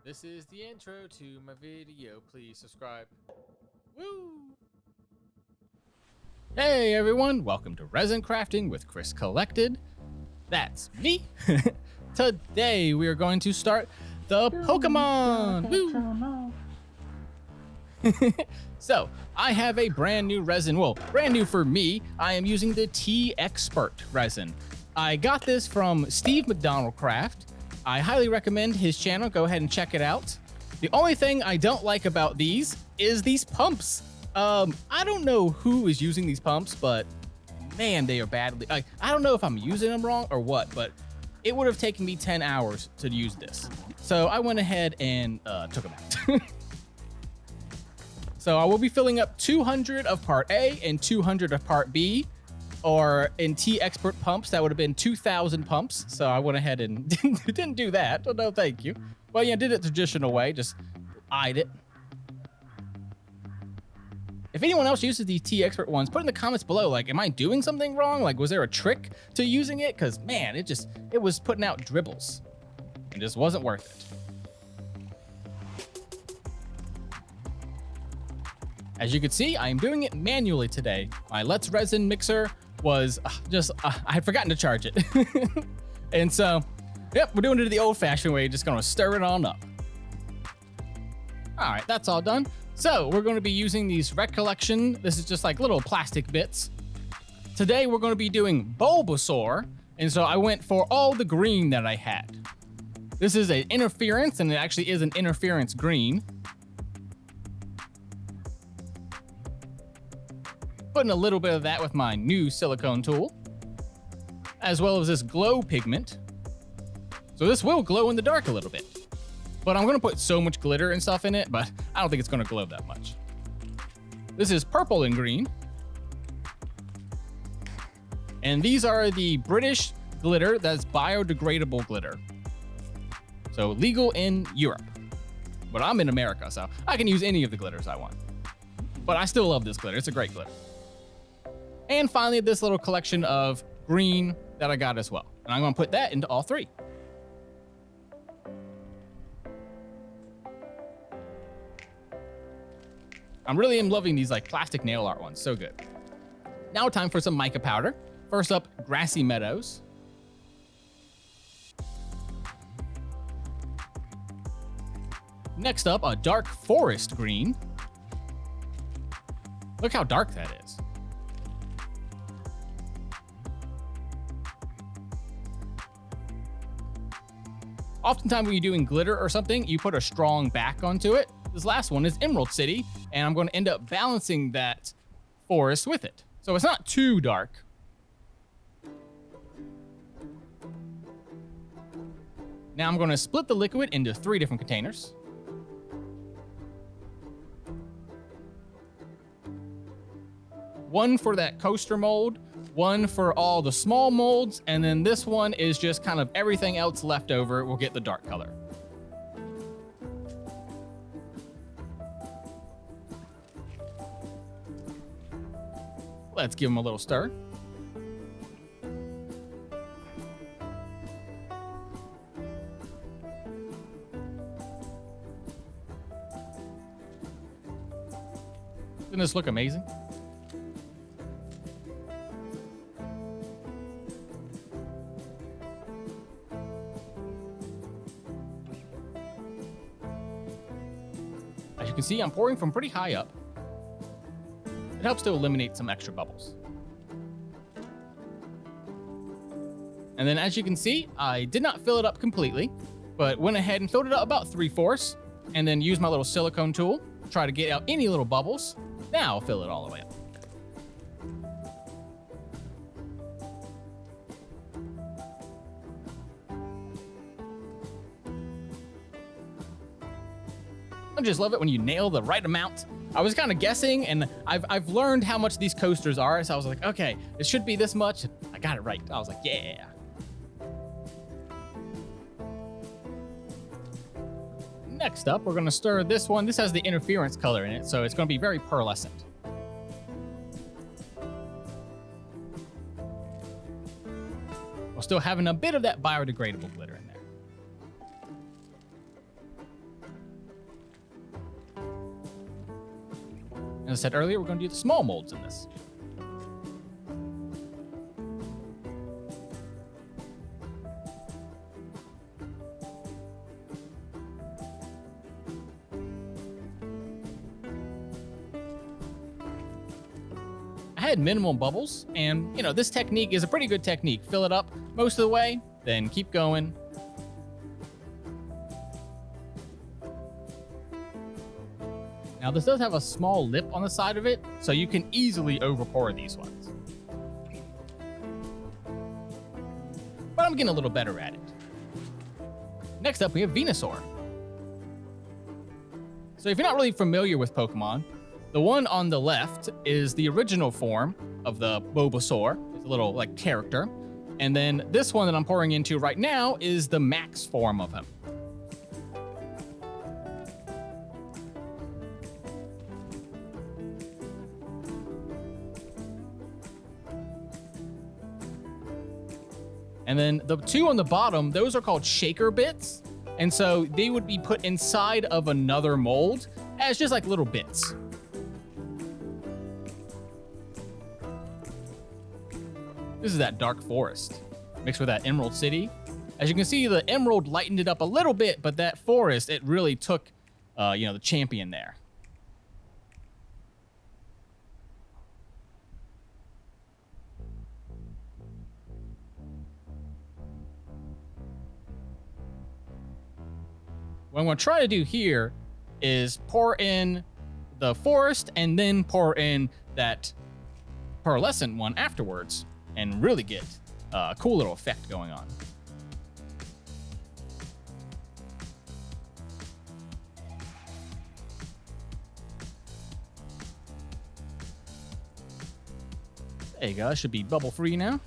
This is the intro to my video. Please subscribe. Woo! Hey everyone, welcome to Resin Crafting with Chris Collected. That's me. Today we are going to start the Pokemon. Woo! So, I have a brand new resin. Well, brand new for me. I am using the T-Expert resin. I got this from Steve McDonald Craft. I highly recommend his channel. Go ahead and check it out. The only thing I don't like about these is these pumps. I don't know who is using these pumps, but man, they are badly. I don't know if I'm using them wrong or what, but it would have taken me 10 hours to use this. So I went ahead and took them out. So I will be filling up 200 of part A and 200 of part B, or in T-Expert pumps, that would have been 2,000 pumps. So I went ahead and didn't do that. Oh, no, thank you. Well, yeah, did it the traditional way, just eyed it. If anyone else uses these T-Expert ones, put in the comments below, like, am I doing something wrong? Like, was there a trick to using it? Because, man, it was putting out dribbles. It just wasn't worth it. As you can see, I am doing it manually today. My Let's Resin mixer was I had forgotten to charge it. And so, yep, we're doing it the old-fashioned way, just gonna stir it on up. All right, that's all done. So we're gonna be using these recollection. This is just like little plastic bits. Today we're gonna be doing Bulbasaur, and so I went for all the green that I had. This is an interference, and it actually is an interference green. Putting a little bit of that with my new silicone tool, as well as this glow pigment. So this will glow in the dark a little bit, but I'm gonna put so much glitter and stuff in it, but I don't think it's gonna glow that much. This is purple and green. And these are the British glitter that's biodegradable glitter. So legal in Europe, but I'm in America, so I can use any of the glitters I want. But I still love this glitter, it's a great glitter. And finally, this little collection of green that I got as well. And I'm gonna put that into all three. I really am loving these like plastic nail art ones, so good. Now time for some mica powder. First up, Grassy Meadows. Next up, a dark forest green. Look how dark that is. Oftentimes when you're doing glitter or something, you put a strong back onto it. This last one is Emerald City, and I'm going to end up balancing that forest with it. So it's not too dark. Now I'm going to split the liquid into 3 different containers. One for that coaster mold, one for all the small molds, and then this one is just kind of everything else left over will get the dark color. Let's give them a little stir. Doesn't this look amazing? As you can see, I'm pouring from pretty high up. It helps to eliminate some extra bubbles. And then as you can see, I did not fill it up completely, but went ahead and filled it up about 3/4, and then used my little silicone tool, try to get out any little bubbles. Now I'll fill it all the way up. I just love it when you nail the right amount. I was kind of guessing, and I've learned how much these coasters are, so I was like, okay, it should be this much. I got it right. I was like, yeah. Next up, we're gonna stir this one. This has the interference color in it, so it's gonna be very pearlescent. While still having a bit of that biodegradable glitter in there. As I said earlier, we're going to do the small molds in this. I had minimum bubbles, and you know, this technique is a pretty good technique. Fill it up most of the way, then keep going. Now this does have a small lip on the side of it, so you can easily overpour these ones. But I'm getting a little better at it. Next up, we have Venusaur. So if you're not really familiar with Pokemon, the one on the left is the original form of the Bulbasaur. It's a little like character. And then this one that I'm pouring into right now is the max form of him. And then the two on the bottom, those are called shaker bits. And so they would be put inside of another mold as just like little bits. This is that dark forest mixed with that emerald city. As you can see, the emerald lightened it up a little bit, but that forest, it really took, you know, the champion there. What I'm going to try to do here is pour in the forest and then pour in that pearlescent one afterwards and really get a cool little effect going on. There you go. It should be bubble free now.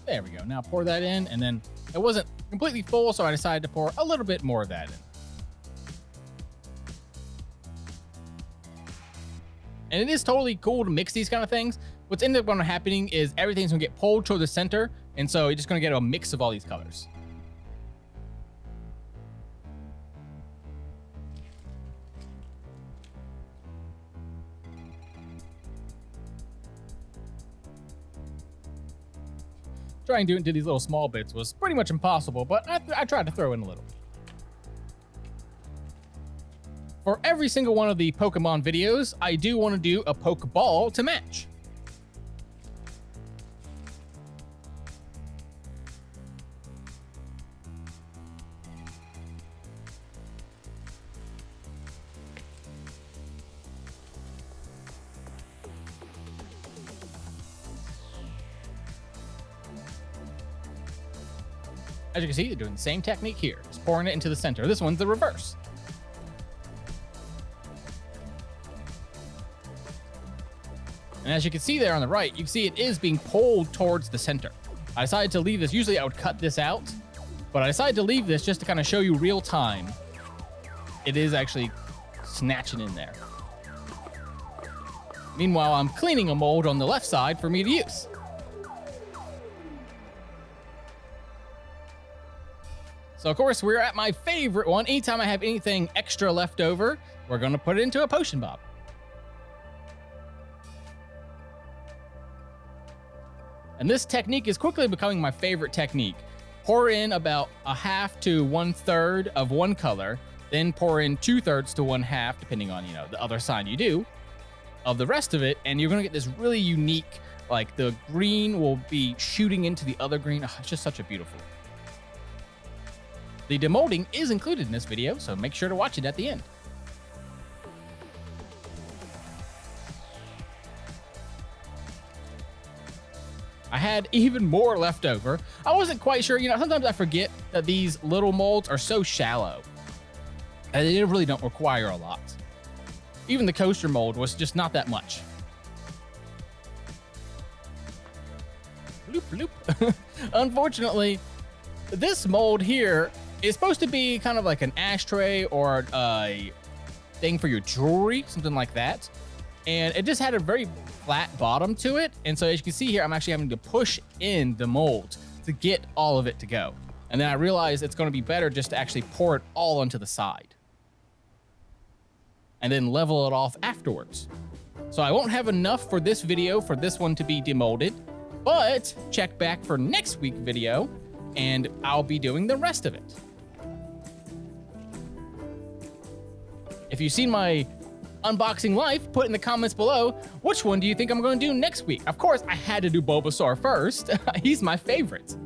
There we go. Now pour that in, and then it wasn't completely full, so I decided to pour a little bit more of that in. And it is totally cool to mix these kind of things. What's ended up going to happening is everything's going to get pulled toward the center, and so you're just going to get a mix of all these colors. Trying to do these little small bits was pretty much impossible, but I tried to throw in a little. For every single one of the Pokemon videos, I do want to do a Pokeball to match. As you can see, they're doing the same technique here, just pouring it into the center. This one's the reverse. And as you can see there on the right, you can see it is being pulled towards the center. I decided to leave this. Usually I would cut this out, but I decided to leave this just to kind of show you real time. It is actually snatching in there. Meanwhile, I'm cleaning a mold on the left side for me to use. So, of course, we're at my favorite one. Anytime I have anything extra left over, we're going to put it into a potion bottle. And this technique is quickly becoming my favorite technique. Pour in about a half to 1/3 of one color, then pour in 2/3 to 1/2, depending on, you know, the other sign you do, of the rest of it, and you're going to get this really unique, like the green will be shooting into the other green. Oh, it's just such a beautiful. The demolding is included in this video, so make sure to watch it at the end. I had even more left over. I wasn't quite sure, you know, sometimes I forget that these little molds are so shallow and they really don't require a lot. Even the coaster mold was just not that much. Bloop, bloop. Unfortunately, this mold here is supposed to be kind of like an ashtray or a thing for your jewelry, something like that. And it just had a very flat bottom to it. And so as you can see here, I'm actually having to push in the mold to get all of it to go. And then I realized it's going to be better just to actually pour it all onto the side and then level it off afterwards. So I won't have enough for this video for this one to be demolded, but check back for next week's video and I'll be doing the rest of it. If you've seen my unboxing life, put in the comments below, which one do you think I'm going to do next week? Of course, I had to do Bulbasaur first. He's my favorite.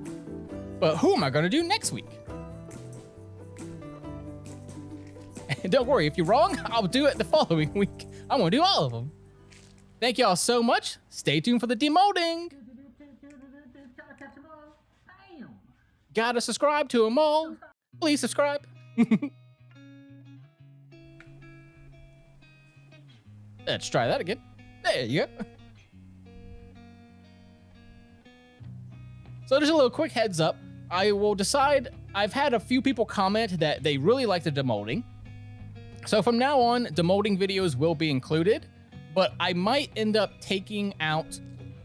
But who am I going to do next week? And don't worry, if you're wrong, I'll do it the following week. I'm going to do all of them. Thank y'all so much. Stay tuned for the demolding. Gotta subscribe to them all. Please subscribe. Let's try that again. There you go. So just a little quick heads up. I will decide, I've had a few people comment that they really like the demolding. So from now on, demolding videos will be included, but I might end up taking out,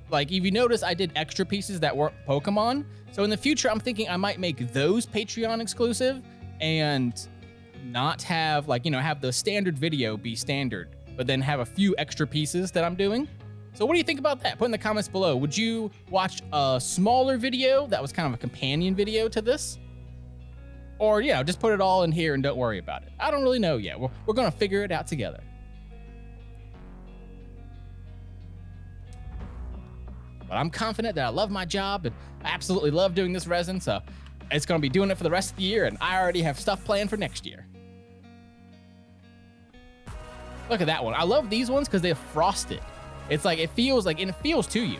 like if you notice, I did extra pieces that weren't Pokemon. So in the future, I'm thinking I might make those Patreon exclusive and not have like, have the standard video be standard, but then have a few extra pieces that I'm doing. So what do you think about that? Put in the comments below. Would you watch a smaller video that was kind of a companion video to this? Or, just put it all in here and don't worry about it. I don't really know yet. We're going to figure it out together. But I'm confident that I love my job and I absolutely love doing this resin. So it's going to be doing it for the rest of the year. And I already have stuff planned for next year. Look at that one. I love these ones because they're frosted. It's like, it feels to you.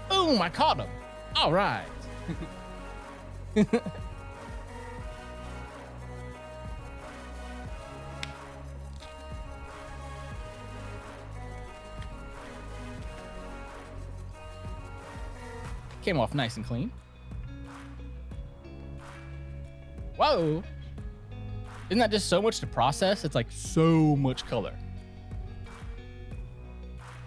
Boom, I caught him. All right. Came off nice and clean. Whoa. Isn't that just so much to process? It's like so much color.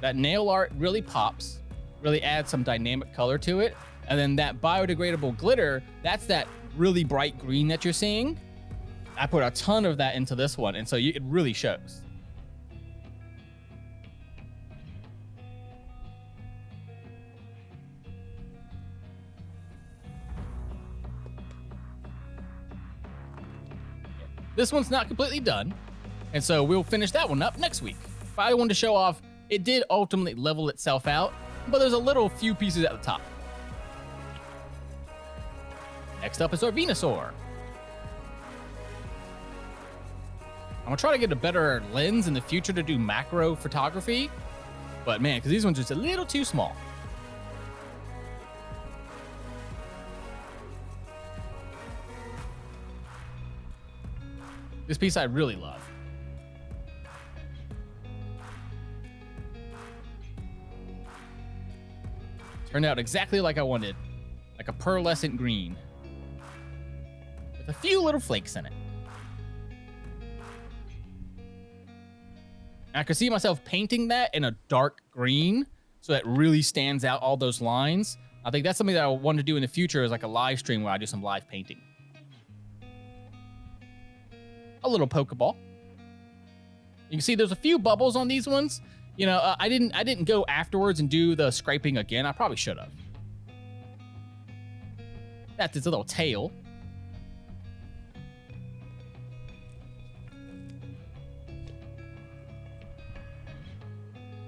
That nail art really pops, really adds some dynamic color to it. And then that biodegradable glitter, that's that really bright green that you're seeing. I put a ton of that into this one, and so it really shows. This one's not completely done, and so we'll finish that one up next week. But I wanted to show off, it did ultimately level itself out, but there's a little few pieces at the top. Next up is our Venusaur. I'm gonna try to get a better lens in the future to do macro photography, but man, because these ones are just a little too small. This piece I really love. Turned out exactly like I wanted, like a pearlescent green with a few little flakes in it. And I could see myself painting that in a dark green so that really stands out all those lines. I think that's something that I want to do in the future, is like a live stream where I do some live painting. A little Pokeball. You can see there's a few bubbles on these ones. I didn't go afterwards and do the scraping again. I probably should have. That's its little tail.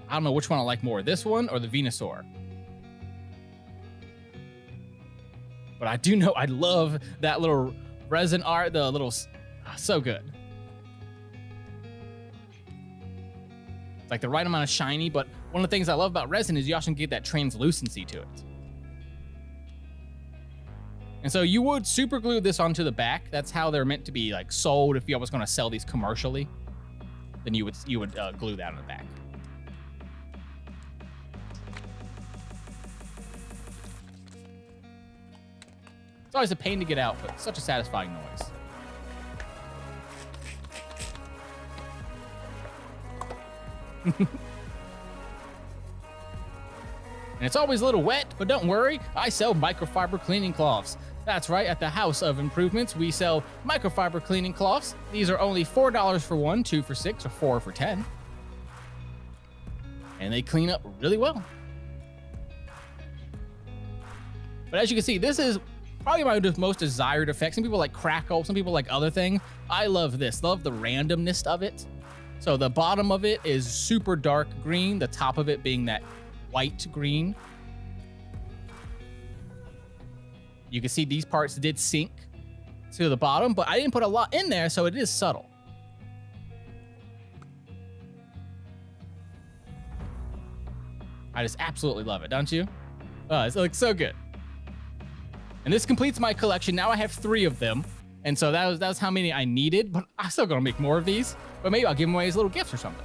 I don't know which one I like more, this one or the Venusaur. But I do know I love that little resin art, the little, so good. It's like the right amount of shiny, but one of the things I love about resin is you also get that translucency to it. And so you would super glue this onto the back. That's how they're meant to be like sold. If you was going to sell these commercially, then you would glue that on the back. It's always a pain to get out, but it's such a satisfying noise. And it's always a little wet, but don't worry, I sell microfiber cleaning cloths. That's right, at the House of Improvements, we sell microfiber cleaning cloths. These are only $4 for one, 2 for 6, or 4 for 10. And they clean up really well. But as you can see, this is probably my most desired effect. Some people like crackle, some people like other things. I love this, love the randomness of it. So the bottom of it is super dark green, the top of it being that white green. You can see these parts did sink to the bottom, but I didn't put a lot in there, so it is subtle. I just absolutely love it, don't you? It looks so good. And this completes my collection. Now I have 3 of them. And so that was how many I needed, but I'm still gonna make more of these. But maybe I'll give them away as little gifts or something.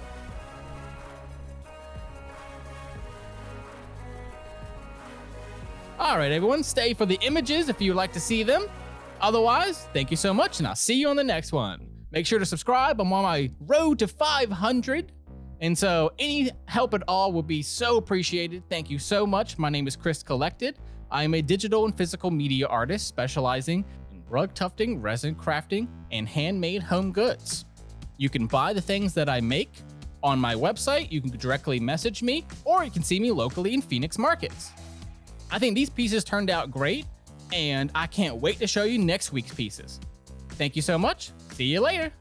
All right, everyone, stay for the images if you'd like to see them. Otherwise, thank you so much, and I'll see you on the next one. Make sure to subscribe. I'm on my road to 500. And so any help at all would be so appreciated. Thank you so much. My name is Chris Collected. I am a digital and physical media artist specializing in rug tufting, resin crafting, and handmade home goods. You can buy the things that I make on my website. You can directly message me, or you can see me locally in Phoenix markets. I think these pieces turned out great, and I can't wait to show you next week's pieces. Thank you so much. See you later.